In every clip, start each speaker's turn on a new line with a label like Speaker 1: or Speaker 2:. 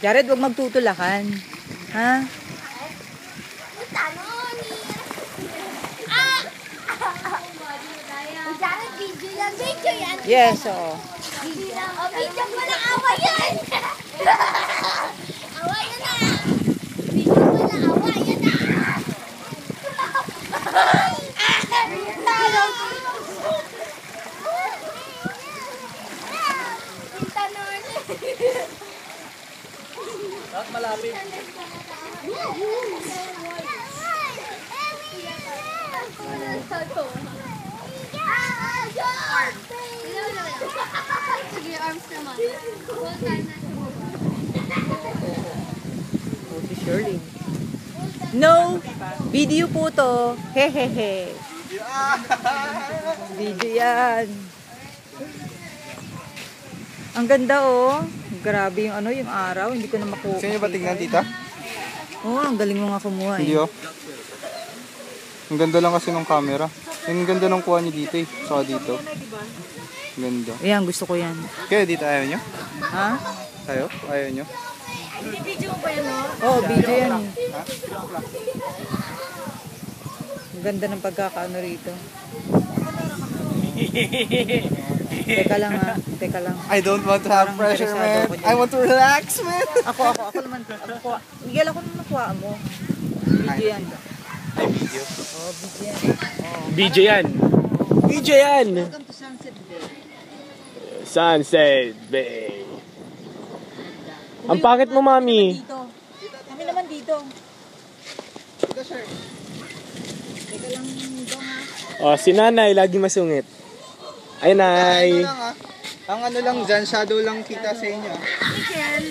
Speaker 1: Jared, huwag magtutulakan. Ha?
Speaker 2: Jared, video yan. Video yan.
Speaker 1: Yes, oo.
Speaker 2: Video mo na awa yan. Awa yan na. Video mo na awa yan na.
Speaker 3: At malapit.
Speaker 2: Sige, arms naman.
Speaker 1: Oh, si Shirley. No! Video po to. Hehehe. Video yan. Ang ganda oh. Grabe yung ano, yung araw. Hindi ko na makuha.
Speaker 3: Gusto niyo ba tingnan, tita?
Speaker 1: Oo, ang galing mo nga kumuha eh.
Speaker 3: Hindi oh. Ang ganda lang kasi ng camera. Ang ganda ng kuha niyo dito eh. Saka dito. Ang ganda.
Speaker 1: Ayan, gusto ko yan.
Speaker 3: Kaya dito ayaw niyo?
Speaker 1: Ha?
Speaker 3: Tayo? Ayaw niyo?
Speaker 1: Oo, video yan eh. Ang ganda ng pagkakaano rito. Teka lang ha. Teka lang.
Speaker 3: I don't want to have
Speaker 1: Parang
Speaker 3: pressure,
Speaker 1: interesado
Speaker 3: man.
Speaker 1: ako dyan.
Speaker 3: I want to relax, man.
Speaker 1: Ako naman. Miguel, ako naman nakuha mo. Video yan.
Speaker 3: Ay, video.
Speaker 1: Oo, video yan.
Speaker 4: Video yan. Video yan.
Speaker 1: Welcome to Sunset Bay.
Speaker 4: Sunset Bay. Ang pangit mo, mami.
Speaker 1: Dito. Kami naman dito.
Speaker 3: Ito, sir.
Speaker 1: Teka lang dong ha.
Speaker 4: Oh, si nanay, lagi masungit. Ay, nay.
Speaker 3: Ano lang ah. Ang ano lang dyan, shadow lang kita sa inyo.
Speaker 1: Miguel.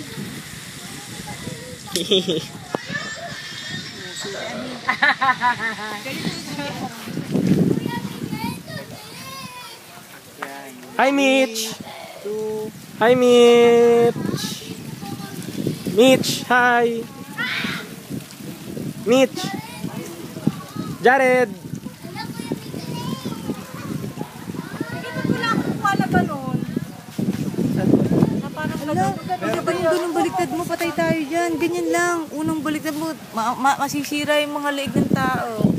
Speaker 4: Hi, Mitch.
Speaker 3: 2.
Speaker 4: Hi, Mitch. Mitch, hi. Mitch. Jared.
Speaker 1: Ano ba yung ganun baliktad mo? Patay tayo dyan. Ganyan lang. Unang baliktad mo, masisira yung mga leeg ng tao.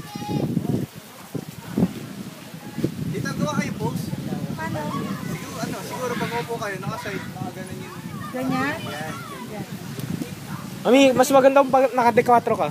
Speaker 3: Dito, gawa kayo post.
Speaker 1: Paano?
Speaker 3: Siguro pag upo kayo, naka-side, naka-ganon yun.
Speaker 1: Ganyan?
Speaker 3: Yan.
Speaker 4: Mami, mas maganda kung naka-4 ka.